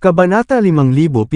Kabanata 5701.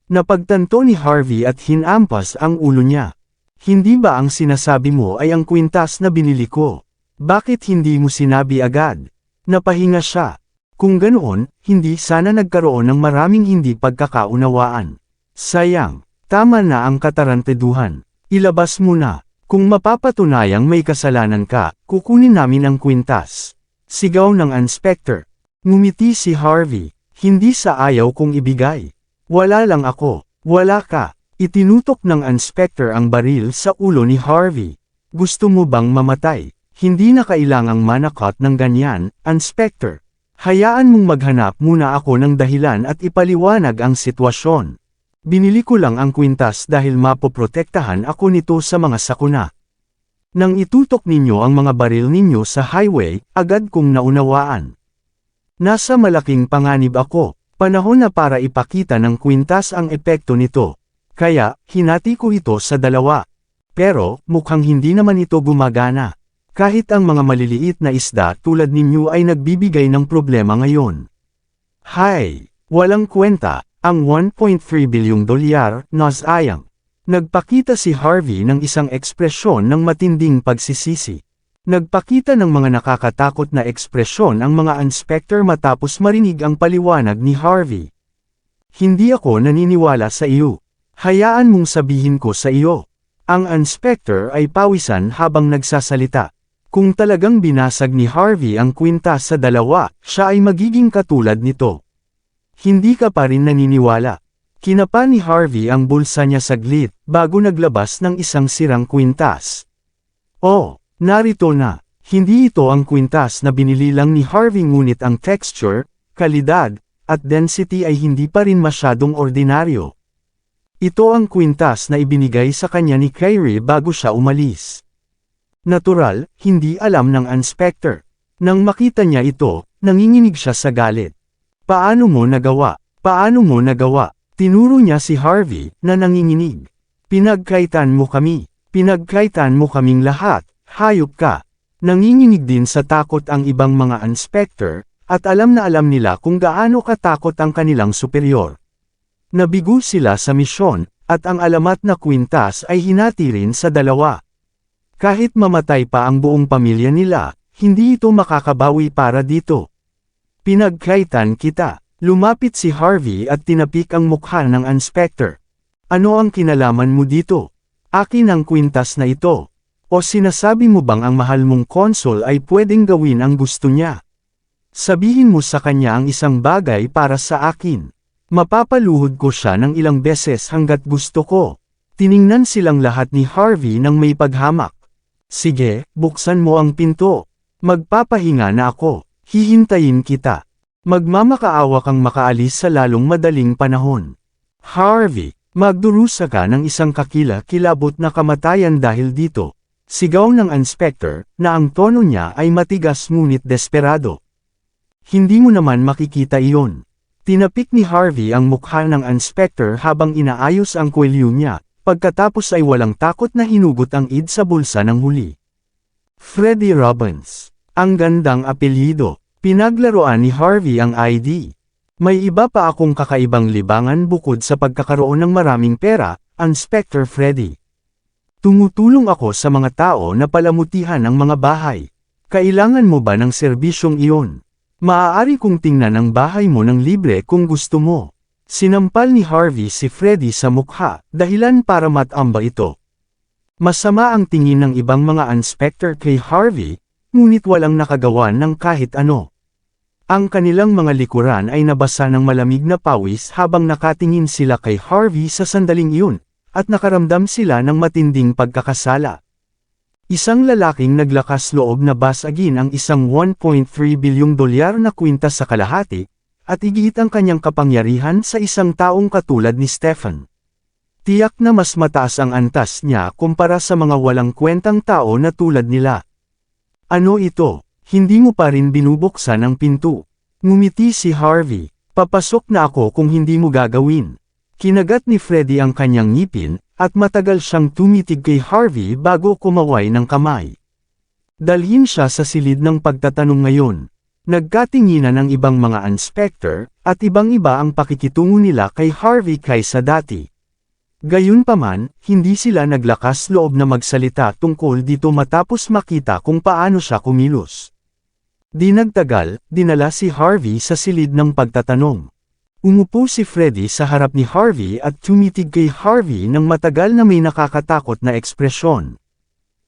Napagtanto ni Harvey at hinampas ang ulo niya. Hindi ba ang sinasabi mo ay ang kwintas na binili ko? Bakit hindi mo sinabi agad? Napahinga siya. Kung ganoon, hindi sana nagkaroon ng maraming hindi pagkakaunawaan. Sayang, tama na ang katarantaduhan. Ilabas mo na. Kung mapapatunayang may kasalanan ka, kukunin namin ang kwintas. Sigaw ng inspector. Ngumiti si Harvey. Hindi sa ayaw kong ibigay. Wala lang ako. Wala ka. Itinutok ng inspector ang baril sa ulo ni Harvey. Gusto mo bang mamatay? Hindi na kailangang manakot ng ganyan, inspector. Hayaan mong maghanap muna ako ng dahilan at ipaliwanag ang sitwasyon. Binili ko lang ang kwintas dahil mapoprotektahan ako nito sa mga sakuna. Nang itutok ninyo ang mga baril ninyo sa highway, agad kong naunawaan. Nasa malaking panganib ako, panahon na para ipakita ng kwintas ang epekto nito. Kaya, hinati ko ito sa dalawa. Pero, mukhang hindi naman ito gumagana. Kahit ang mga maliliit na isda tulad ninyo ay nagbibigay ng problema ngayon. Hay! Walang kwenta, ang $1.3 bilyong nasayang. Nagpakita si Harvey ng isang ekspresyon ng matinding pagsisisi. Nagpakita ng mga nakakatakot na ekspresyon ang mga inspector matapos marinig ang paliwanag ni Harvey. Hindi ako naniniwala sa iyo. Hayaan mong sabihin ko sa iyo. Ang inspector ay pawisan habang nagsasalita. Kung talagang binasag ni Harvey ang kwintas sa dalawa, siya ay magiging katulad nito. Hindi ka pa rin naniniwala. Kinapa ni Harvey ang bulsa niya saglit, bago naglabas ng isang sirang kwintas. Narito na. Hindi ito ang kwintas na binili lang ni Harvey ngunit ang texture, kalidad, at density ay hindi pa rin masyadong ordinaryo. Ito ang kwintas na ibinigay sa kanya ni Kyrie bago siya umalis. Natural, hindi alam ng inspector. Nang makita niya ito, nanginginig siya sa galit. Paano mo nagawa? Paano mo nagawa? Tinuro niya si Harvey na nanginginig. Pinagkaitan mo kami. Pinagkaitan mo kaming lahat. Hayop ka. Nanginginig din sa takot ang ibang mga inspector, at alam na alam nila kung gaano katakot ang kanilang superior. Nabigo sila sa misyon, at ang alamat na kwintas ay hinati rin sa dalawa. Kahit mamatay pa ang buong pamilya nila, hindi ito makakabawi para dito. Pinagkaitan kita. Lumapit si Harvey at tinapik ang mukha ng inspector. Ano ang kinalaman mo dito? Akin ang kwintas na ito. O sinasabi mo bang ang mahal mong konsul ay pwedeng gawin ang gusto niya? Sabihin mo sa kanya ang isang bagay para sa akin. Mapapaluhod ko siya ng ilang beses hanggat gusto ko. Tiningnan silang lahat ni Harvey nang may paghamak. Sige, buksan mo ang pinto. Magpapahinga na ako. Hihintayin kita. Magmamakaawa kang makaalis sa lalong madaling panahon. Harvey, magdurusa ka ng isang kakila-kilabot na kamatayan dahil dito. Sigaw ng inspector, na ang tono niya ay matigas ngunit desperado. Hindi mo naman makikita iyon. Tinapik ni Harvey ang mukha ng inspector habang inaayos ang kwelyo niya, pagkatapos ay walang takot na hinugot ang id sa bulsa ng huli. Freddie Robbins. Ang gandang apelyido. Pinaglaruan ni Harvey ang ID. May iba pa akong kakaibang libangan bukod sa pagkakaroon ng maraming pera, Inspector Freddie. Tumutulong ako sa mga tao na palamutihan ang mga bahay. Kailangan mo ba ng serbisyong iyon? Maaari kong tingnan ang bahay mo ng libre kung gusto mo. Sinampal ni Harvey si Freddie sa mukha, dahilan para matamba ito. Masama ang tingin ng ibang mga inspector kay Harvey, ngunit walang nakagawa ng kahit ano. Ang kanilang mga likuran ay nabasa ng malamig na pawis habang nakatingin sila kay Harvey sa sandaling iyon, at nakaramdam sila ng matinding pagkakasala. Isang lalaking naglakas loob na basagin ang isang $1.3 bilyong na kwintas sa kalahati, at igit ang kanyang kapangyarihan sa isang taong katulad ni Stephen. Tiyak na mas mataas ang antas niya kumpara sa mga walang kwentang tao na tulad nila. Ano ito? Hindi mo pa rin binubuksan ang pinto. Ngumiti si Harvey. Papasok na ako kung hindi mo gagawin. Kinagat ni Freddie ang kanyang ngipin, at matagal siyang tumitig kay Harvey bago kumaway ng kamay. Dalhin siya sa silid ng pagtatanong ngayon. Nagkatinginan ang ibang mga inspector, at ibang-iba ang pakikitungo nila kay Harvey kaysa dati. Gayunpaman, hindi sila naglakas loob na magsalita tungkol dito matapos makita kung paano siya kumilos. Di nagtagal, dinala si Harvey sa silid ng pagtatanong. Umupo si Freddy sa harap ni Harvey at tumitig kay Harvey ng matagal na may nakakatakot na ekspresyon.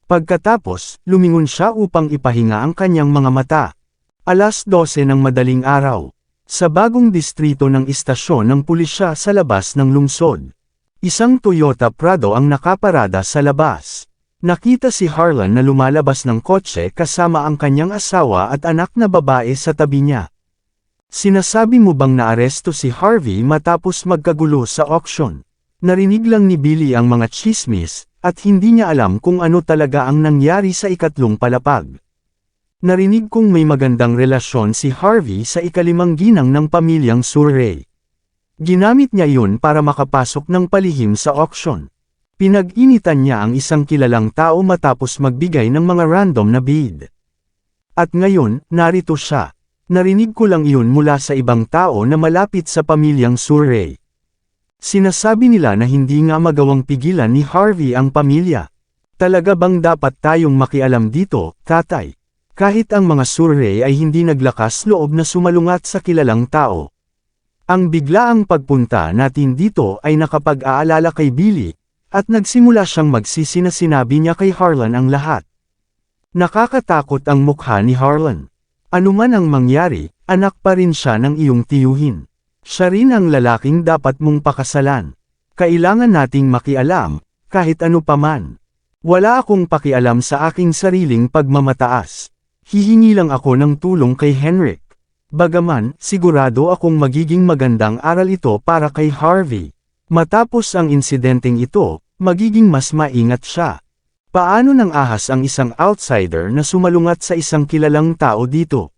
Pagkatapos, lumingon siya upang ipahinga ang kanyang mga mata. 12:00 ng madaling araw. Sa bagong distrito ng istasyon ng pulisya sa labas ng lungsod. Isang Toyota Prado ang nakaparada sa labas. Nakita si Harlan na lumalabas ng kotse kasama ang kanyang asawa at anak na babae sa tabi niya. Sinasabi mo bang naaresto si Harvey matapos magkagulo sa auction? Narinig lang ni Billy ang mga chismis, at hindi niya alam kung ano talaga ang nangyari sa ikatlong palapag. Narinig kong may magandang relasyon si Harvey sa ikalimang ginang ng pamilyang Surrey. Ginamit niya yun para makapasok ng palihim sa auction. Pinag-initan niya ang isang kilalang tao matapos magbigay ng mga random na bid. At ngayon, narito siya. Narinig ko lang iyon mula sa ibang tao na malapit sa pamilyang Surrey. Sinasabi nila na hindi nga magawang pigilan ni Harvey ang pamilya. Talaga bang dapat tayong makialam dito, tatay? Kahit ang mga Surrey ay hindi naglakas loob na sumalungat sa kilalang tao. Ang biglaang pagpunta natin dito ay nakapag-aalala kay Billy, at nagsimula siyang magsisi na sinabi niya kay Harlan ang lahat. Nakakatakot ang mukha ni Harlan. Ano man ang mangyari, anak pa rin siya ng iyong tiyuhin. Siya rin ang lalaking dapat mong pakasalan. Kailangan nating makialam, kahit ano paman. Wala akong pakialam sa aking sariling pagmamataas. Hihingi lang ako ng tulong kay Henrik. Bagaman, sigurado akong magiging magandang aral ito para kay Harvey. Matapos ang insidenteng ito, magiging mas maingat siya. Paano nang ahas ang isang outsider na sumalungat sa isang kilalang tao dito?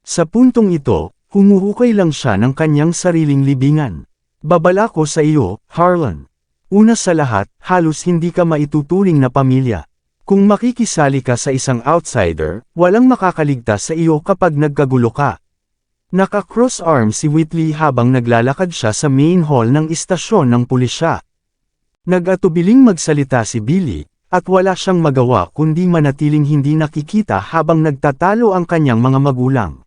Sa puntong ito, humuhukay lang siya ng kanyang sariling libingan. Babala ko sa iyo, Harlan. Una sa lahat, halos hindi ka maituturing na pamilya. Kung makikisali ka sa isang outsider, walang makakaligtas sa iyo kapag nagkagulo ka. Naka-cross arm si Whitley habang naglalakad siya sa main hall ng istasyon ng pulisya. Nag-atubiling magsalita si Billy, at wala siyang magawa kundi manatiling hindi nakikita habang nagtatalo ang kanyang mga magulang.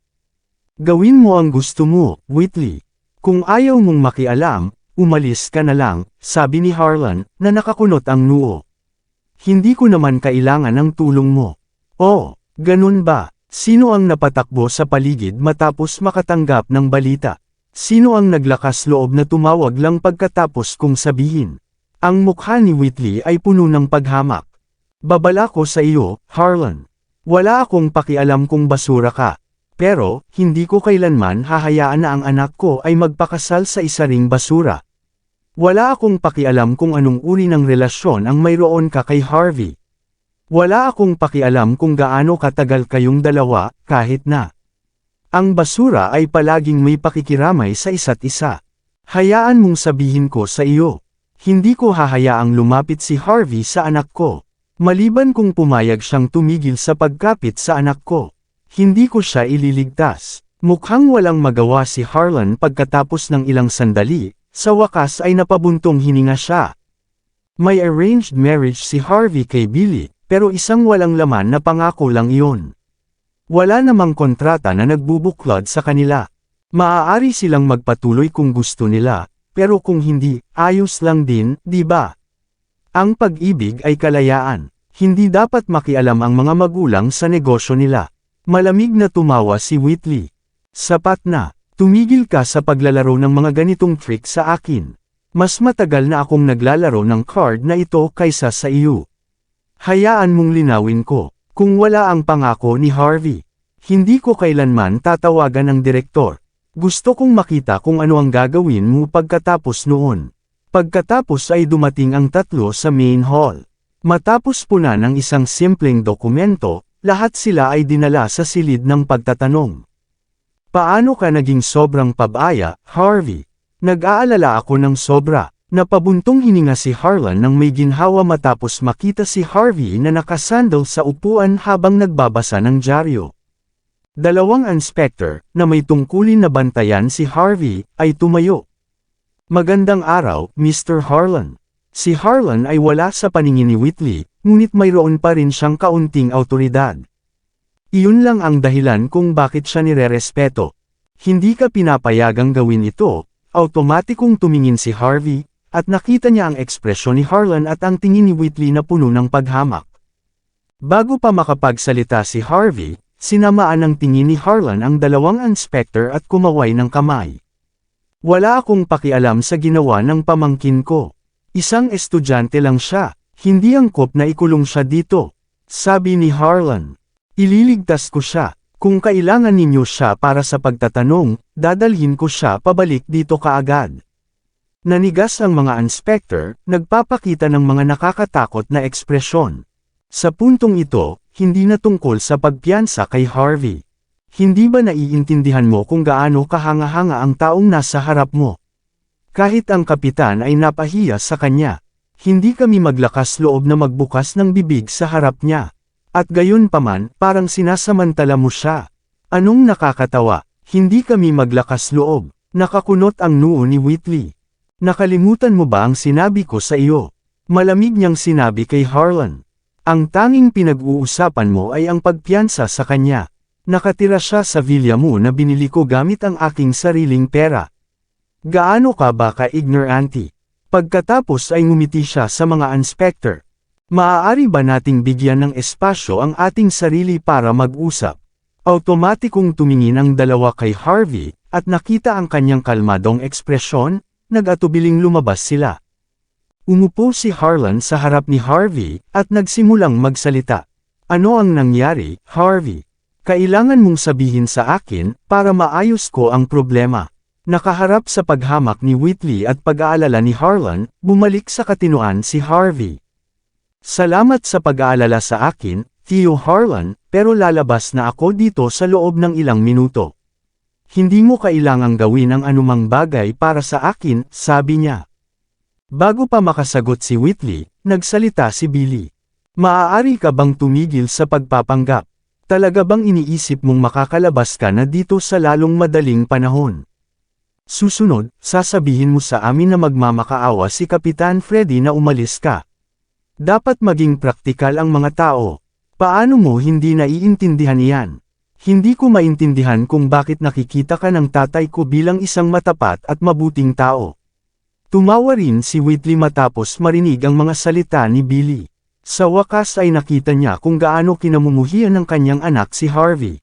Gawin mo ang gusto mo, Whitley. Kung ayaw mong makialam, umalis ka na lang, sabi ni Harlan, na nakakunot ang noo. Hindi ko naman kailangan ng tulong mo. Oh, ganun ba? Sino ang napatakbo sa paligid matapos makatanggap ng balita? Sino ang naglakas loob na tumawag lang pagkatapos kong sabihin? Ang mukha ni Whitley ay puno ng paghamak. Babala ko sa iyo, Harlan. Wala akong pakialam kung basura ka. Pero, hindi ko kailanman hahayaan na ang anak ko ay magpakasal sa isa ring basura. Wala akong pakialam kung anong uri ng relasyon ang mayroon ka kay Harvey. Wala akong pakialam kung gaano katagal kayong dalawa, kahit na. Ang basura ay palaging may pakikiramay sa isa't isa. Hayaan mong sabihin ko sa iyo. Hindi ko hahayaang lumapit si Harvey sa anak ko. Maliban kung pumayag siyang tumigil sa pagkapit sa anak ko. Hindi ko siya ililigtas. Mukhang walang magawa si Harlan pagkatapos ng ilang sandali, sa wakas ay napabuntong hininga siya. May arranged marriage si Harvey kay Billy. Pero isang walang laman na pangako lang iyon. Wala namang kontrata na nagbubuklod sa kanila. Maaari silang magpatuloy kung gusto nila, pero kung hindi, ayos lang din, di ba? Ang pag-ibig ay kalayaan. Hindi dapat makialam ang mga magulang sa negosyo nila. Malamig na tumawa si Whitley. Sapat na, tumigil ka sa paglalaro ng mga ganitong trick sa akin. Mas matagal na akong naglalaro ng card na ito kaysa sa iyo. Hayaan mong linawin ko, kung wala ang pangako ni Harvey. Hindi ko kailanman tatawagan ng direktor. Gusto kong makita kung ano ang gagawin mo pagkatapos noon. Pagkatapos ay dumating ang tatlo sa main hall. Matapos puna ng isang simpleng dokumento, lahat sila ay dinala sa silid ng pagtatanong. Paano ka naging sobrang pabaya, Harvey? Nag-aalala ako ng sobra. Napabuntong hininga si Harlan nang may ginhawa matapos makita si Harvey na nakasandal sa upuan habang nagbabasa ng dyaryo. Dalawang inspector, na may tungkulin na bantayan si Harvey, ay tumayo. Magandang araw, Mr. Harlan. Si Harlan ay wala sa paningin ni Whitley, ngunit mayroon pa rin siyang kaunting awtoridad. Iyon lang ang dahilan kung bakit siya nirerespeto. Hindi ka pinapayagang gawin ito. Automatikong tumingin si Harvey, at nakita niya ang ekspresyon ni Harlan at ang tingin ni Whitley na puno ng paghamak. Bago pa makapagsalita si Harvey, sinamaan ng tingin ni Harlan ang dalawang inspector at kumaway ng kamay. Wala akong pakialam sa ginawa ng pamangkin ko. Isang estudyante lang siya, hindi angkop na ikulong siya dito. Sabi ni Harlan. Ililigtas ko siya. Kung kailangan ninyo siya para sa pagtatanong, dadalhin ko siya pabalik dito kaagad. Nanigas ang mga inspector, nagpapakita ng mga nakakatakot na ekspresyon. Sa puntong ito, hindi na tungkol sa pagpiyansa kay Harvey. Hindi ba naiintindihan mo kung gaano kahanga-hanga ang taong nasa harap mo? Kahit ang kapitan ay napahiya sa kanya, hindi kami maglakas loob na magbukas ng bibig sa harap niya. At gayon paman, parang sinasamantala mo siya. Anong nakakatawa, hindi kami maglakas loob. Nakakunot ang noo ni Whitley. Nakalimutan mo ba ang sinabi ko sa iyo? Malamig niyang sinabi kay Harlan. Ang tanging pinag-uusapan mo ay ang pagpiyansa sa kanya. Nakatira siya sa villa mo na binili ko gamit ang aking sariling pera. Gaano ka ba ka-ignorante? Pagkatapos ay ngumiti siya sa mga inspector. Maaari ba nating bigyan ng espasyo ang ating sarili para mag-usap? Automatikong tumingin ang dalawa kay Harvey, at nakita ang kanyang kalmadong ekspresyon, nag-atubiling lumabas sila. Umupo si Harlan sa harap ni Harvey, at nagsimulang magsalita. Ano ang nangyari, Harvey? Kailangan mong sabihin sa akin, para maayos ko ang problema. Nakaharap sa paghamak ni Whitley at pag-aalala ni Harlan, bumalik sa katinoan si Harvey. Salamat sa pag-aalala sa akin, Theo Harlan, pero lalabas na ako dito sa loob ng ilang minuto. Hindi mo kailangang gawin ang anumang bagay para sa akin, sabi niya. Bago pa makasagot si Whitley, nagsalita si Billy. Maaari ka bang tumigil sa pagpapanggap? Talaga bang iniisip mong makakalabas ka na dito sa lalong madaling panahon? Susunod, sasabihin mo sa amin na magmamakaawa si Kapitan Freddy na umalis ka. Dapat maging praktikal ang mga tao. Paano mo hindi naiintindihan iyan? Hindi ko maintindihan kung bakit nakikita ka ng tatay ko bilang isang matapat at mabuting tao. Tumawa rin si Whitley matapos marinig ang mga salita ni Billy. Sa wakas ay nakita niya kung gaano kinamumuhian ng kanyang anak si Harvey.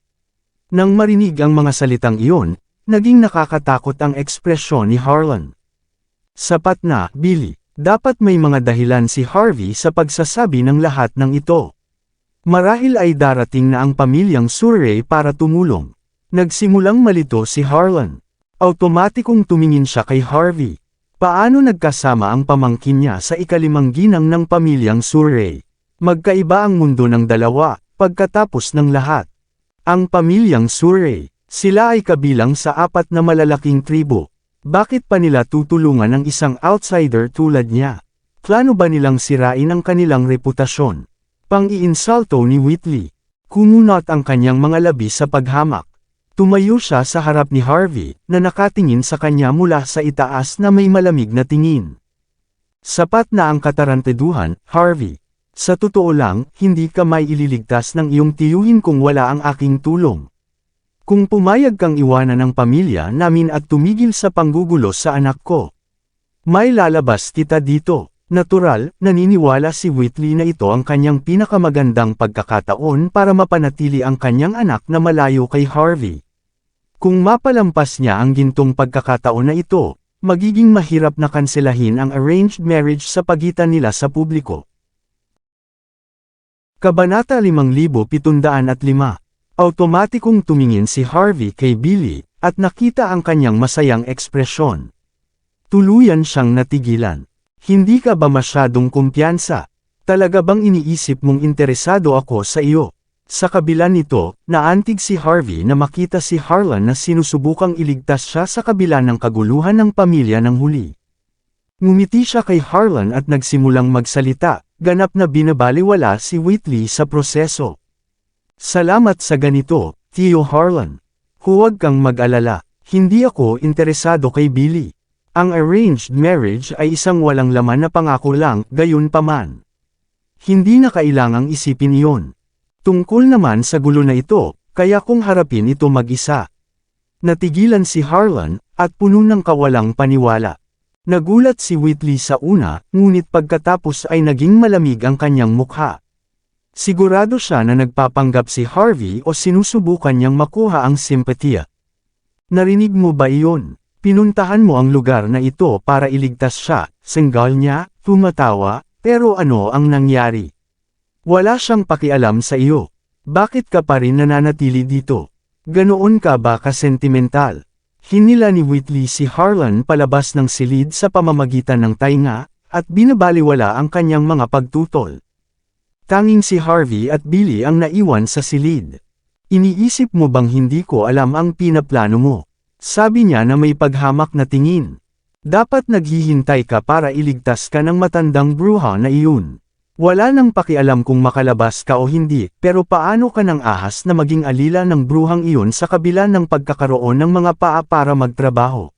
Nang marinig ang mga salitang iyon, naging nakakatakot ang ekspresyon ni Harlan. Sapat na, Billy. Dapat may mga dahilan si Harvey sa pagsasabi ng lahat ng ito. Marahil ay darating na ang pamilyang Surrey para tumulong. Nagsimulang malito si Harlan. Automatikong tumingin siya kay Harvey. Paano nagkasama ang pamangkin niya sa ikalimang ginang ng pamilyang Surrey? Magkaiba ang mundo ng dalawa, pagkatapos ng lahat. Ang pamilyang Surrey, sila ay kabilang sa 4 na malalaking tribo. Bakit pa nila tutulungan ang isang outsider tulad niya? Plano ba nilang sirain ang kanilang reputasyon? Pang-iinsulto ni Whitley. Kumunot ang kanyang mga labi sa paghamak. Tumayo siya sa harap ni Harvey, na nakatingin sa kanya mula sa itaas na may malamig na tingin. Sapat na ang katarantaduhan, Harvey. Sa totoo lang, hindi ka may ililigtas ng iyong tiyuhin kung wala ang aking tulong. Kung pumayag kang iwanan ng pamilya namin at tumigil sa panggugulo sa anak ko, may lalabas kita dito. Natural, naniniwala si Whitley na ito ang kanyang pinakamagandang pagkakataon para mapanatili ang kanyang anak na malayo kay Harvey. Kung mapalampas niya ang gintong pagkakataon na ito, magiging mahirap na kanselahin ang arranged marriage sa pagitan nila sa publiko. Kabanata 5705. Automatikong tumingin si Harvey kay Billy, at nakita ang kanyang masayang ekspresyon. Tuluyan siyang natigilan. Hindi ka ba masyadong kumpiyansa? Talaga bang iniisip mong interesado ako sa iyo? Sa kabila nito, naantig si Harvey na makita si Harlan na sinusubukang iligtas siya sa kabila ng kaguluhan ng pamilya ng huli. Ngumiti siya kay Harlan at nagsimulang magsalita, ganap na binabaliwala si Whitley sa proseso. Salamat sa ganito, Tio Harlan. Huwag kang mag-alala. Hindi ako interesado kay Billy. Ang arranged marriage ay isang walang laman na pangako lang, gayunpaman. Hindi na kailangang isipin iyon. Tungkol naman sa gulo na ito, kaya kung harapin ito mag-isa. Natigilan si Harlan, at puno ng kawalang paniwala. Nagulat si Whitley sa una, ngunit pagkatapos ay naging malamig ang kanyang mukha. Sigurado siya na nagpapanggap si Harvey o sinusubukan niyang makuha ang simpatiya. Narinig mo ba iyon? Pinuntahan mo ang lugar na ito para iligtas siya, senggal niya, tumatawa, pero ano ang nangyari? Wala siyang pakialam sa iyo. Bakit ka pa rin nananatili dito? Ganoon ka ba kasentimental? Hinila ni Whitley si Harlan palabas ng silid sa pamamagitan ng tainga, at binabaliwala ang kanyang mga pagtutol. Tanging si Harvey at Billy ang naiwan sa silid. Iniisip mo bang hindi ko alam ang pinaplano mo? Sabi niya na may paghamak na tingin. Dapat naghihintay ka para iligtas ka ng matandang bruha na iyon. Wala nang pakialam kung makalabas ka o hindi, pero paano ka nang ahas na maging alila ng bruhang iyon sa kabila ng pagkakaroon ng mga paa para magtrabaho?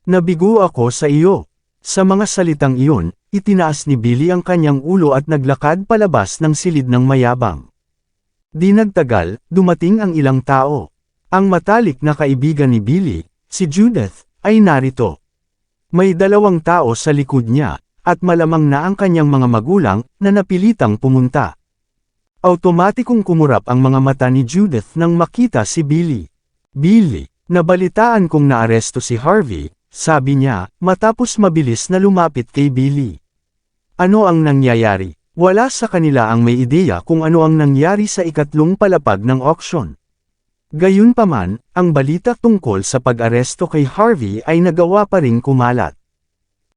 Nabigo ako sa iyo. Sa mga salitang iyon, itinaas ni Billy ang kanyang ulo at naglakad palabas ng silid ng mayabang. Di nagtagal, dumating ang ilang tao. Ang matalik na kaibigan ni Billy, si Judith, ay narito. May 2 tao sa likod niya, at malamang na ang kanyang mga magulang, na napilitang pumunta. Automatikong kumurap ang mga mata ni Judith nang makita si Billy. Billy, nabalitaan kong naaresto si Harvey, sabi niya, matapos mabilis na lumapit kay Billy. Ano ang nangyayari? Wala sa kanila ang may ideya kung ano ang nangyari sa ikatlong palapag ng auction. Gayunpaman, ang balita tungkol sa pag-aresto kay Harvey ay nagawa pa ring kumalat.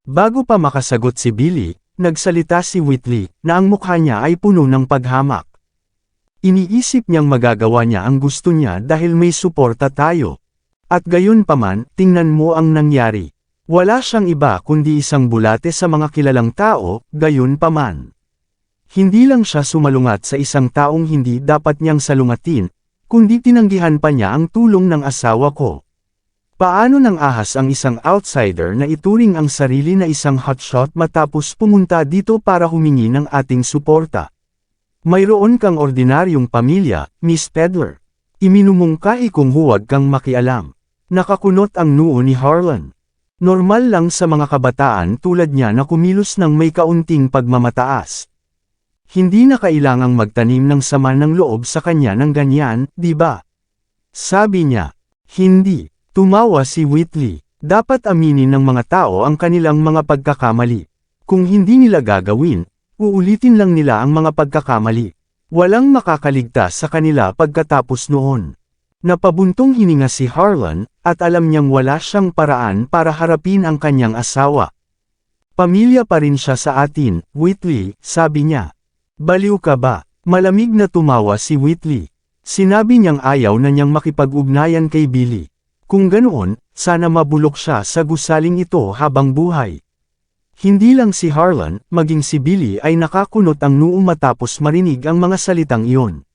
Bago pa makasagot si Billy, nagsalita si Whitley, na ang mukha niya ay puno ng paghamak. Iniisip niyang magagawa niya ang gusto niya dahil may suporta tayo. At gayunpaman, tingnan mo ang nangyari. Wala siyang iba kundi isang bulate sa mga kilalang tao, gayunpaman. Hindi lang siya sumalungat sa isang taong hindi dapat niyang salungatin, kundi tinanggihan pa niya ang tulong ng asawa ko. Paano nang ahas ang isang outsider na ituring ang sarili na isang hotshot matapos pumunta dito para humingi ng ating suporta? Mayroon kang ordinaryong pamilya, Miss Pedler. Iminumungkahi kung huwag kang makialam. Nakakunot ang noo ni Harlan. Normal lang sa mga kabataan tulad niya na kumilos ng may kaunting pagmamataas. Hindi na kailangang magtanim ng sama ng loob sa kanya ng ganyan, di ba? Sabi niya. Hindi. Tumawa si Whitley. Dapat aminin ng mga tao ang kanilang mga pagkakamali. Kung hindi nila gagawin, uulitin lang nila ang mga pagkakamali. Walang makakaligtas sa kanila pagkatapos noon. Napabuntong hininga si Harlan, at alam niyang wala siyang paraan para harapin ang kanyang asawa. Pamilya pa rin siya sa atin, Whitley, sabi niya. Baliw ka ba? Malamig na tumawa si Whitley. Sinabi niyang ayaw na niyang makipag-ugnayan kay Billy. Kung ganoon, sana mabulok siya sa gusaling ito habang buhay. Hindi lang si Harlan, maging si Billy ay nakakunot ang noo matapos marinig ang mga salitang iyon.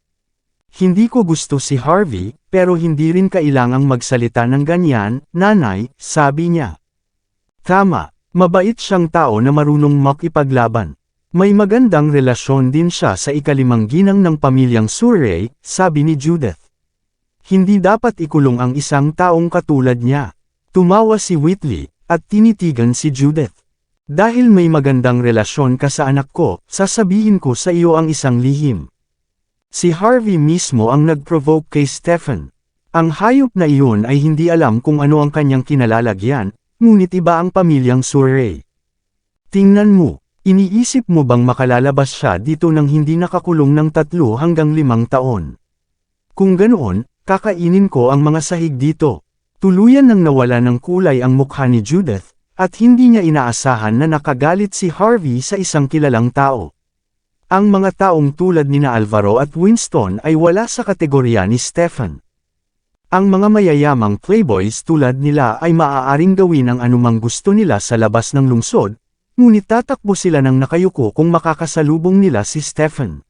Hindi ko gusto si Harvey, pero hindi rin kailangang magsalita ng ganyan, nanay, sabi niya. Tama, mabait siyang tao na marunong makipaglaban. May magandang relasyon din siya sa ikalimang ginang ng pamilyang Surrey, sabi ni Judith. Hindi dapat ikulong ang isang taong katulad niya. Tumawa si Whitley, at tinitigan si Judith. Dahil may magandang relasyon ka sa anak ko, sasabihin ko sa iyo ang isang lihim. Si Harvey mismo ang nag-provoke kay Stephen. Ang hayop na iyon ay hindi alam kung ano ang kanyang kinalalagyan, ngunit iba ang pamilyang Surrey. Tingnan mo. Iniisip mo bang makalalabas siya dito nang hindi nakakulong ng 3 hanggang 5 taon? Kung ganoon, kakainin ko ang mga sahig dito. Tuluyan nang nawala ng kulay ang mukha ni Judith, at hindi niya inaasahan na nakagalit si Harvey sa isang kilalang tao. Ang mga taong tulad nina Alvaro at Winston ay wala sa kategorya ni Stephen. Ang mga mayayamang playboys tulad nila ay maaaring gawin ang anumang gusto nila sa labas ng lungsod, ngunit tatakbo sila ng nakayuko kung makakasalubong nila si Stephen.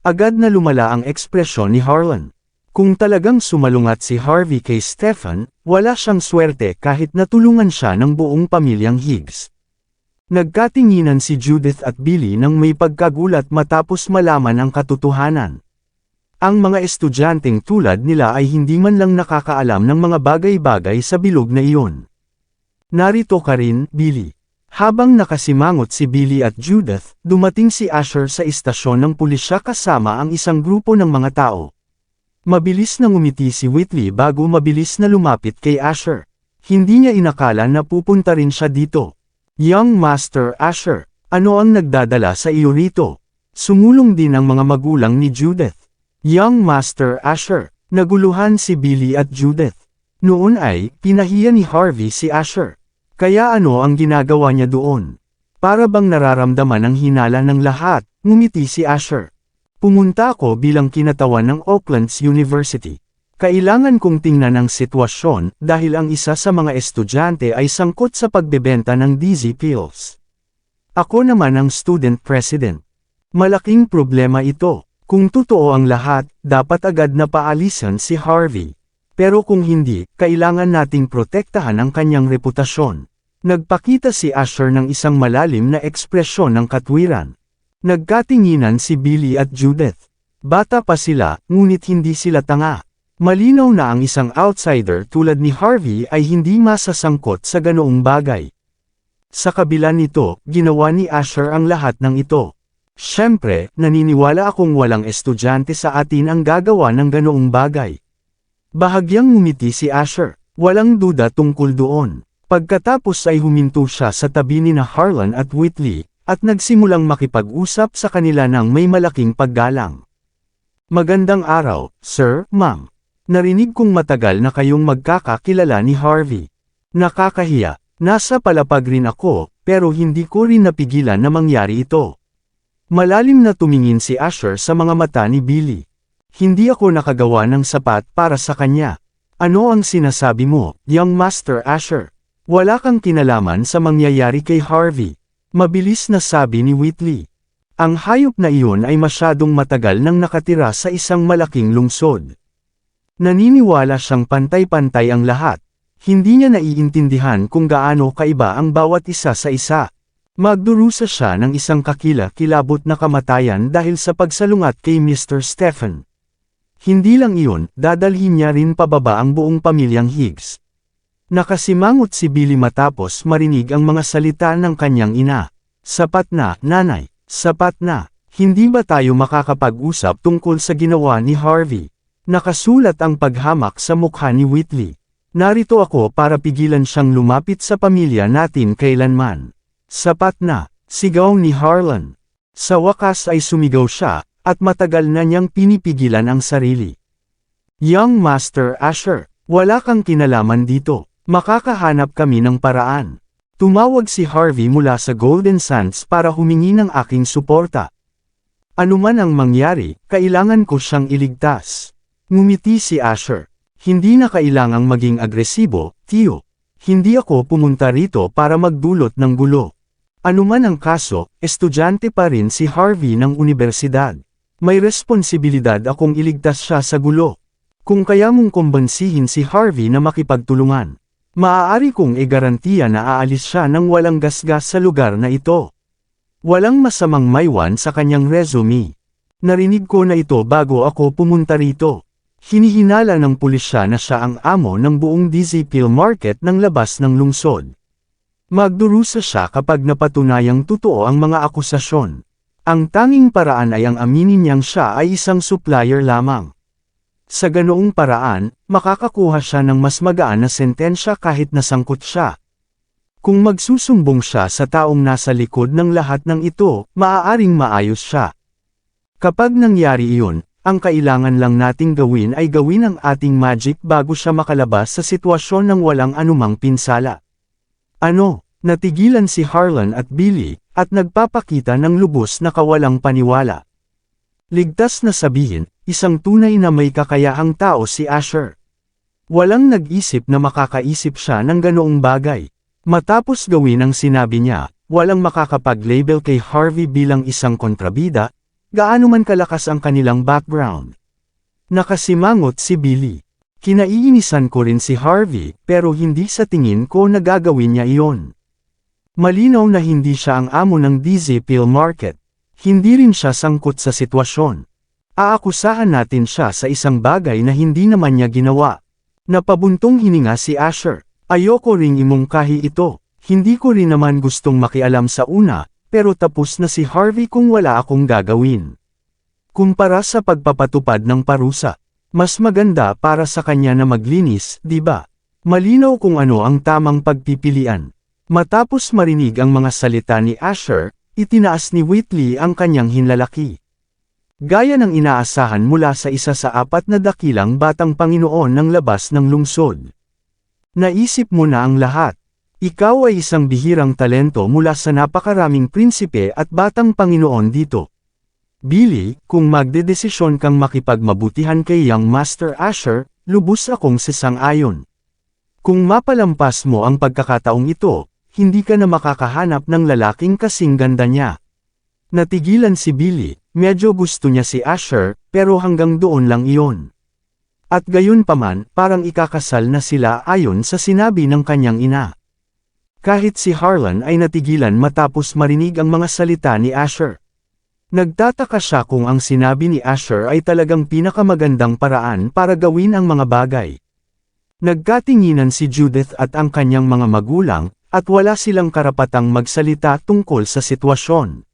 Agad na lumala ang ekspresyon ni Harlan. Kung talagang sumalungat si Harvey kay Stefan, wala siyang swerte kahit natulungan siya ng buong pamilyang Higgs. Nagkatinginan si Judith at Billy nang may pagkagulat matapos malaman ang katotohanan. Ang mga estudyanteng tulad nila ay hindi man lang nakakaalam ng mga bagay-bagay sa bilog na iyon. Narito ka rin, Billy. Habang nakasimangot si Billy at Judith, dumating si Asher sa istasyon ng pulisya kasama ang isang grupo ng mga tao. Mabilis na ngumiti si Whitley bago mabilis na lumapit kay Asher. Hindi niya inakala na pupunta rin siya dito. Young Master Asher, ano ang nagdadala sa iyo rito? Sumulong din ang mga magulang ni Judith. Young Master Asher, naguluhan si Billy at Judith. Noon ay, pinahiya ni Harvey si Asher. Kaya ano ang ginagawa niya doon? Para bang nararamdaman ang hinala ng lahat, ngumiti si Asher. Pumunta ako bilang kinatawan ng Oakland's University. Kailangan kong tingnan ang sitwasyon dahil ang isa sa mga estudyante ay sangkot sa pagbebenta ng dizzy pills. Ako naman ang student president. Malaking problema ito. Kung totoo ang lahat, dapat agad na paalisan si Harvey. Pero kung hindi, kailangan nating protektahan ang kanyang reputasyon. Nagpakita si Asher ng isang malalim na ekspresyon ng katwiran. Nagkatinginan si Billy at Judith. Bata pa sila, ngunit hindi sila tanga. Malinaw na ang isang outsider tulad ni Harvey ay hindi masasangkot sa ganoong bagay. Sa kabila nito, ginawa ni Asher ang lahat ng ito. Siyempre, naniniwala akong walang estudyante sa atin ang gagawa ng ganoong bagay. Bahagyang ngumiti si Asher, walang duda tungkol doon. Pagkatapos ay huminto siya sa tabi ni Harlan at Whitley, at nagsimulang makipag-usap sa kanila ng may malaking paggalang. Magandang araw, sir, ma'am. Narinig kong matagal na kayong magkakakilala ni Harvey. Nakakahiya, nasa palapag rin ako, pero hindi ko rin napigilan na mangyari ito. Malalim na tumingin si Asher sa mga mata ni Billy. Hindi ako nakagawa ng sapat para sa kanya. Ano ang sinasabi mo, Young Master Asher? Wala kang kinalaman sa mangyayari kay Harvey. Mabilis na sabi ni Whitley. Ang hayop na iyon ay masyadong matagal nang nakatira sa isang malaking lungsod. Naniniwala siyang pantay-pantay ang lahat. Hindi niya naiintindihan kung gaano kaiba ang bawat isa sa isa. Magdurusa siya ng isang kakila-kilabot na kamatayan dahil sa pagsalungat kay Mr. Stefan. Hindi lang iyon, dadalhin niya rin pababa ang buong pamilyang Higgs. Nakasimangot si Billy matapos marinig ang mga salita ng kanyang ina. Sapat na, nanay, sapat na. Hindi ba tayo makakapag-usap tungkol sa ginawa ni Harvey? Nakasulat ang paghamak sa mukha ni Whitley. Narito ako para pigilan siyang lumapit sa pamilya natin kailanman. Sapat na, sigaw ni Harlan. Sa wakas ay sumigaw siya, at matagal na niyang pinipigilan ang sarili. Young Master Asher, wala kang kinalaman dito. Makakahanap kami ng paraan. Tumawag si Harvey mula sa Golden Sands para humingi ng aking suporta. Ano man ang mangyari, kailangan ko siyang iligtas. Ngumiti si Asher. Hindi na kailangang maging agresibo, tiyo. Hindi ako pumunta rito para magdulot ng gulo. Ano man ang kaso, estudyante pa rin si Harvey ng universidad. May responsibilidad akong iligtas siya sa gulo. Kung kaya mong kumbansihin si Harvey na makipagtulungan, maaari kong igarantiya na aalis siya ng walang gasgas sa lugar na ito. Walang masamang maiwan sa kanyang resume. Narinig ko na ito bago ako pumunta rito. Hinihinala ng pulisya na siya ang amo ng buong dizzy pill market ng labas ng lungsod. Magdurusa siya kapag napatunayang totoo ang mga akusasyon. Ang tanging paraan ay ang aminin niyang siya ay isang supplier lamang. Sa ganoong paraan, makakakuha siya ng mas magaan na sentensya kahit nasangkot siya. Kung magsusumbong siya sa taong nasa likod ng lahat ng ito, maaaring maayos siya. Kapag nangyari iyon, ang kailangan lang nating gawin ay gawin ang ating magic bago siya makalabas sa sitwasyon ng walang anumang pinsala. Ano? Natigilan si Harlan at Billy, at nagpapakita ng lubos na kawalang paniwala. Ligtas na sabihin, isang tunay na may kakayahang tao si Asher. Walang nag-isip na makakaisip siya ng ganoong bagay. Matapos gawin ang sinabi niya, walang makakapag-label kay Harvey bilang isang kontrabida, gaano man kalakas ang kanilang background. Nakasimangot si Billy. Kinaiinisan ko rin si Harvey pero hindi sa tingin ko na gagawin niya iyon. Malinaw na hindi siya ang amo ng DZ Pill Market. Hindi rin siya sangkot sa sitwasyon. Aakusahan natin siya sa isang bagay na hindi naman niya ginawa. Napabuntong hininga si Asher. Ayoko ring imungkahi ito. Hindi ko rin naman gustong makialam sa una, pero tapos na si Harvey kung wala akong gagawin. Kumpara sa pagpapatupad ng parusa, mas maganda para sa kanya na maglinis, di ba? Malinaw kung ano ang tamang pagpipilian. Matapos marinig ang mga salita ni Asher, itinaas ni Whitley ang kanyang hinlalaki. Gaya ng inaasahan mula sa isa sa 4 na dakilang batang Panginoon ng labas ng lungsod. Naisip mo na ang lahat. Ikaw ay isang bihirang talento mula sa napakaraming prinsipe at batang Panginoon dito. Billy, kung magdedesisyon kang makipagmabutihan kay Young Master Asher, lubos akong sisang-ayon. Kung mapalampas mo ang pagkakataong ito, hindi ka na makakahanap ng lalaking kasing ganda niya. Natigilan si Billy, medyo gusto niya si Asher, pero hanggang doon lang iyon. At gayon paman, parang ikakasal na sila ayon sa sinabi ng kanyang ina. Kahit si Harlan ay natigilan matapos marinig ang mga salita ni Asher. Nagtataka siya kung ang sinabi ni Asher ay talagang pinakamagandang paraan para gawin ang mga bagay. Nagkatinginan si Judith at ang kanyang mga magulang, at wala silang karapatang magsalita tungkol sa sitwasyon.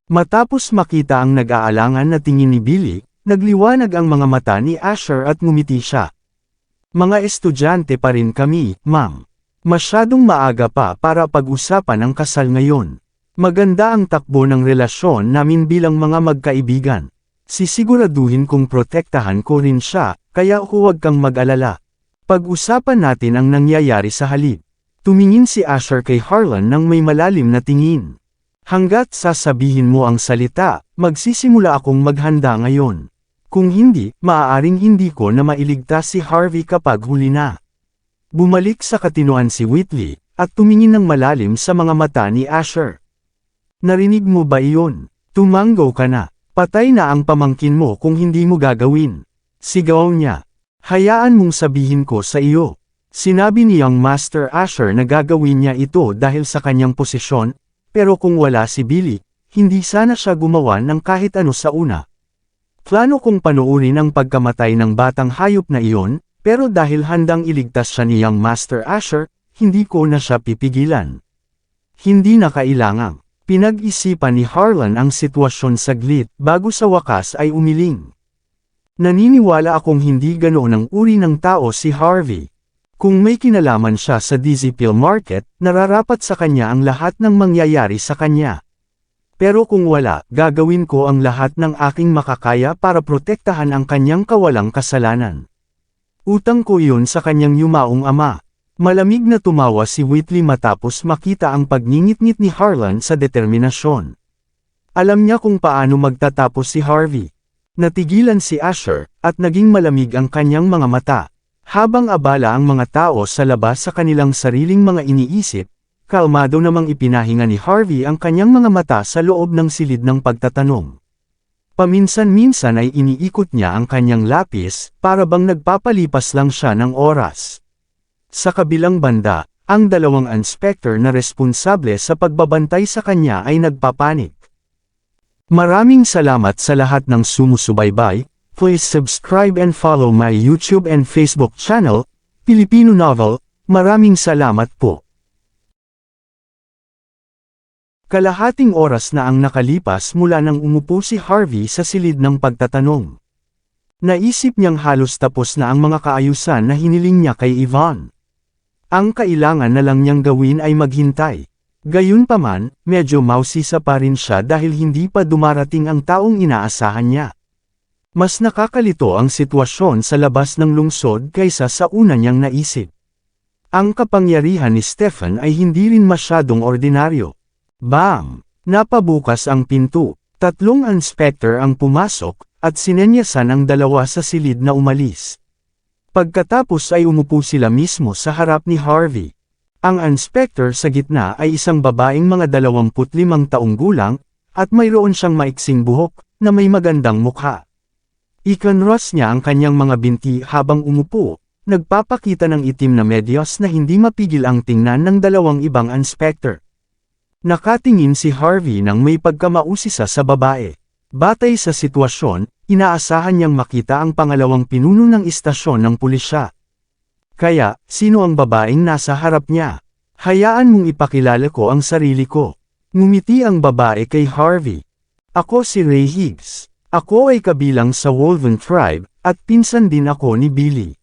Matapos makita ang nag-aalangan na tingin ni Billy, nagliwanag ang mga mata ni Asher at ngumiti siya. Mga estudyante pa rin kami, ma'am. Masyadong maaga pa para pag-usapan ang kasal ngayon. Maganda ang takbo ng relasyon namin bilang mga magkaibigan. Sisiguraduhin kong protektahan ko rin siya, kaya huwag kang mag-alala. Pag-usapan natin ang nangyayari sa halip. Tumingin si Asher kay Harlan nang may malalim na tingin. Hanggat sasabihin mo ang salita, magsisimula akong maghanda ngayon. Kung hindi, maaaring hindi ko na mailigtas si Harvey kapag huli na. Bumalik sa katinoan si Whitley, at tumingin ng malalim sa mga mata ni Asher. Narinig mo ba iyon? Tumanggo ka na. Patay na ang pamangkin mo kung hindi mo gagawin. Sigaw niya. Hayaan mong sabihin ko sa iyo. Sinabi ni Young Master Asher na gagawin niya ito dahil sa kanyang posisyon, pero kung wala si Billy, hindi sana siya gumawa ng kahit ano sa una. Plano kong panoorin ang pagkamatay ng batang hayop na iyon, pero dahil handang iligtas siya ni Young Master Asher, hindi ko na siya pipigilan. Hindi na kailangang. Pinag-isipan ni Harlan ang sitwasyon saglit bago sa wakas ay umiling. Naniniwala akong hindi ganoon ang uri ng tao si Harvey. Kung may kinalaman siya sa DZ Pill Market, nararapat sa kanya ang lahat ng mangyayari sa kanya. Pero kung wala, gagawin ko ang lahat ng aking makakaya para protektahan ang kanyang kawalang kasalanan. Utang ko iyon sa kanyang yumaong ama. Malamig na tumawa si Whitley matapos makita ang pagngingit-ngit ni Harlan sa determinasyon. Alam niya kung paano magtatapos si Harvey. Natigilan si Asher, at naging malamig ang kanyang mga mata. Habang abala ang mga tao sa labas sa kanilang sariling mga iniisip, kalmado namang ipinahinga ni Harvey ang kanyang mga mata sa loob ng silid ng pagtatanong. Paminsan-minsan ay iniikot niya ang kanyang lapis, para bang nagpapalipas lang siya ng oras. Sa kabilang banda, ang 2 inspector na responsable sa pagbabantay sa kanya ay nagpapanik. Maraming salamat sa lahat ng sumusubaybay. Please subscribe and follow my YouTube and Facebook channel, Filipino Novel. Maraming salamat po. Kalahating oras na ang nakalipas mula nang umupo si Harvey sa silid ng pagtatanong. Naisip niyang halos tapos na ang mga kaayusan na hiniling niya kay Yvonne. Ang kailangan na lang niyang gawin ay maghintay. Gayunpaman, medyo mausisa pa rin siya dahil hindi pa dumarating ang taong inaasahan niya. Mas nakakalito ang sitwasyon sa labas ng lungsod kaysa sa una niyang naisip. Ang kapangyarihan ni Stephen ay hindi rin masyadong ordinaryo. Bam! Napabukas ang pinto. 3 inspector ang pumasok, at sinenyasan ang 2 sa silid na umalis. Pagkatapos ay umupo sila mismo sa harap ni Harvey. Ang inspector sa gitna ay isang babaeng mga 25 taong gulang, at mayroon siyang maiksing buhok, na may magandang mukha. Ikinross niya ang kanyang mga binti habang umupo, nagpapakita ng itim na medyas na hindi mapigil ang tingnan ng dalawang ibang inspector. Nakatingin si Harvey nang may pagkamausisa sa babae. Batay sa sitwasyon, inaasahan niyang makita ang pangalawang pinuno ng istasyon ng pulisya. Kaya, sino ang babaeng nasa harap niya? Hayaan mong ipakilala ko ang sarili ko. Ngumiti ang babae kay Harvey. Ako si Ray Higgs. Ako ay kabilang sa Wolven Tribe, at pinsan din ako ni Billy.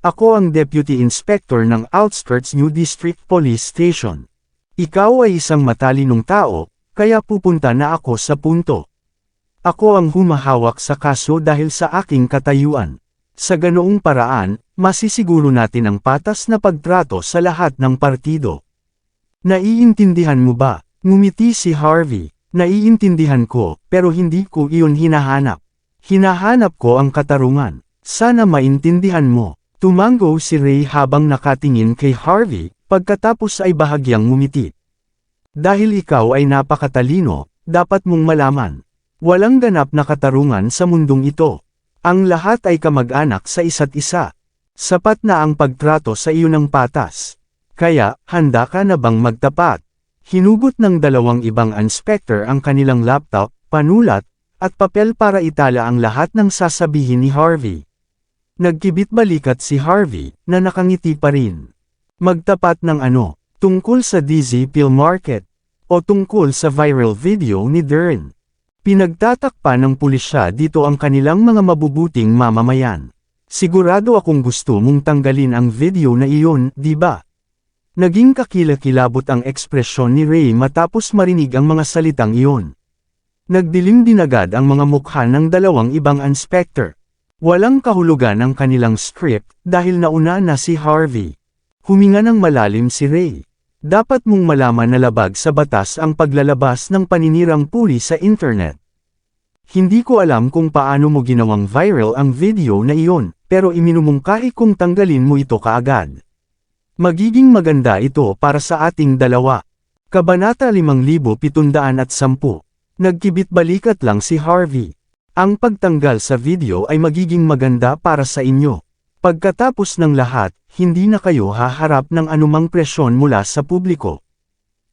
Ako ang Deputy Inspector ng Outskirts New District Police Station. Ikaw ay isang matalinong tao, kaya pupunta na ako sa punto. Ako ang humahawak sa kaso dahil sa aking katayuan. Sa ganoong paraan, masisiguro natin ang patas na pagtrato sa lahat ng partido. Naiintindihan mo ba? Ngumiti si Harvey. Naiintindihan ko, pero hindi ko iyon hinahanap. Hinahanap ko ang katarungan. Sana maintindihan mo. Tumango si Ray habang nakatingin kay Harvey, pagkatapos ay bahagyang ngumiti. Dahil ikaw ay napakatalino, dapat mong malaman. Walang ganap na katarungan sa mundong ito. Ang lahat ay kamag-anak sa isa't isa. Sapat na ang pagtrato sa iyo ng patas. Kaya, handa ka na bang magtapat? Hinugot ng dalawang ibang inspector ang kanilang laptop, panulat, at papel para itala ang lahat ng sasabihin ni Harvey. Nagkibit balikat si Harvey, na nakangiti pa rin. Magtapat ng ano? Tungkol sa DZ Pill Market? O tungkol sa viral video ni Darren? Pinagtatakpa ng pulisya dito ang kanilang mga mabubuting mamamayan. Sigurado akong gusto mong tanggalin ang video na iyon, di ba? Naging kakilakilabot ang ekspresyon ni Ray matapos marinig ang mga salitang iyon. Nagdilim din agad ang mga mukha ng dalawang ibang inspector. Walang kahulugan ang kanilang script dahil nauna na si Harvey. Huminga ng malalim si Ray. Dapat mong malaman na labag sa batas ang paglalabas ng paninirang puri sa internet. Hindi ko alam kung paano mo ginawang viral ang video na iyon, pero iminumungkahi kong tanggalin mo ito kaagad. Magiging maganda ito para sa ating dalawa. Kabanata 5710. Nagkibit balikat lang si Harvey. Ang pagtanggal sa video ay magiging maganda para sa inyo. Pagkatapos ng lahat, hindi na kayo haharap ng anumang presyon mula sa publiko.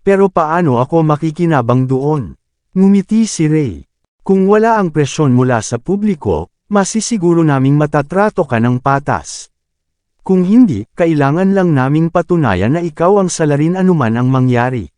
Pero paano ako makikinabang doon? Ngumiti si Ray. Kung wala ang presyon mula sa publiko, masisiguro naming matatrato ka ng patas. Kung hindi, kailangan lang naming patunayan na ikaw ang salarin anuman ang mangyari.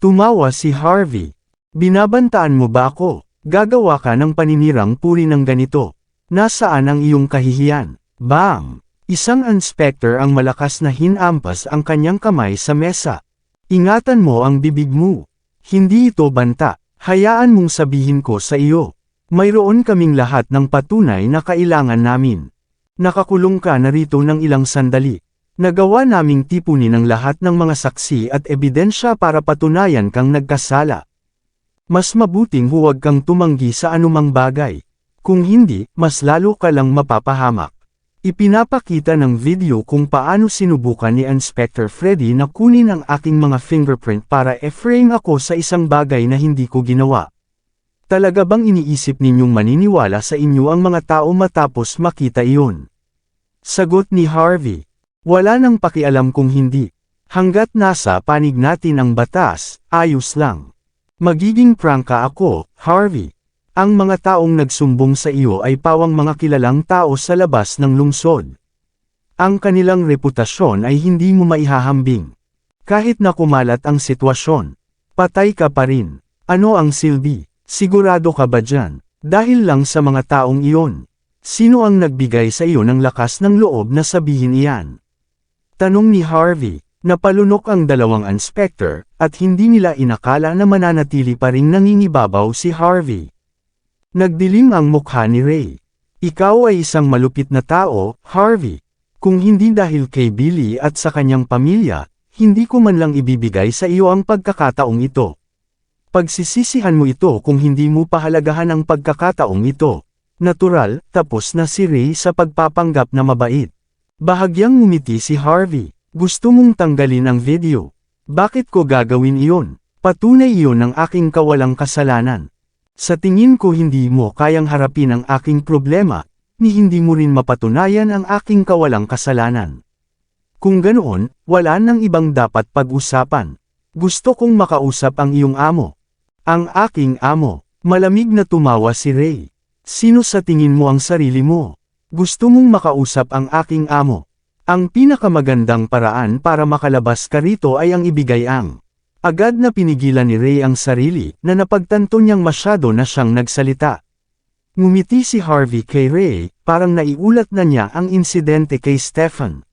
Tumawa si Harvey. Binabantaan mo ba ako? Gagawa ka ng paninirang puri ng ganito. Nasaan ang iyong kahihiyan? Bam! Isang inspector ang malakas na hinampas ang kanyang kamay sa mesa. Ingatan mo ang bibig mo. Hindi ito banta. Hayaan mong sabihin ko sa iyo. Mayroon kaming lahat ng patunay na kailangan namin. Nakakulong ka na rito ng ilang sandali. Nagawa naming tipunin ang lahat ng mga saksi at ebidensya para patunayan kang nagkasala. Mas mabuting huwag kang tumanggi sa anumang bagay. Kung hindi, mas lalo ka lang mapapahamak. Ipinapakita ng video kung paano sinubukan ni Inspector Freddy na kunin ang aking mga fingerprint para e-frame ako sa isang bagay na hindi ko ginawa. Talaga bang iniisip ninyong maniniwala sa inyo ang mga tao matapos makita iyon? Sagot ni Harvey. Wala nang pakialam kung hindi. Hanggat nasa panig natin ang batas, ayos lang. Magiging prangka ako, Harvey. Ang mga taong nagsumbong sa iyo ay pawang mga kilalang tao sa labas ng lungsod. Ang kanilang reputasyon ay hindi mo maihahambing. Kahit na kumalat ang sitwasyon, patay ka pa rin. Ano ang silbi? Sigurado ka ba dyan? Dahil lang sa mga taong iyon. Sino ang nagbigay sa iyo ng lakas ng loob na sabihin iyan? Tanong ni Harvey. Napalunok ang dalawang inspector, at hindi nila inakala na mananatili pa ring nangingibabaw si Harvey. Nagdilim ang mukha ni Ray. Ikaw ay isang malupit na tao, Harvey. Kung hindi dahil kay Billy at sa kanyang pamilya, hindi ko man lang ibibigay sa iyo ang pagkakataong ito. Pagsisisihan mo ito kung hindi mo pahalagahan ang pagkakataong ito. Natural, tapos na si Ray sa pagpapanggap na mabait. Bahagyang ngumiti si Harvey. Gusto mong tanggalin ang video. Bakit ko gagawin iyon? Patunay iyon ng aking kawalang kasalanan. Sa tingin ko hindi mo kayang harapin ang aking problema, ni hindi mo rin mapatunayan ang aking kawalang kasalanan. Kung ganoon, wala nang ibang dapat pag-usapan. Gusto kong makausap ang iyong amo. Ang aking amo. Malamig na tumawa si Ray. Sino sa tingin mo ang sarili mo? Gusto mong makausap ang aking amo. Ang pinakamagandang paraan para makalabas ka rito ay ang ibigay ang. Agad na pinigilan ni Ray ang sarili na napagtanto niyang masyado na siyang nagsalita. Ngumiti si Harvey kay Ray, parang naiulat na niya ang insidente kay Stefan.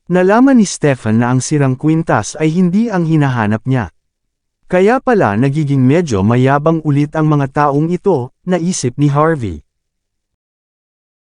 Nalaman ni Stefan na ang sirang kwintas ay hindi ang hinahanap niya. Kaya pala nagiging medyo mayabang ulit ang mga taong ito, naisip ni Harvey.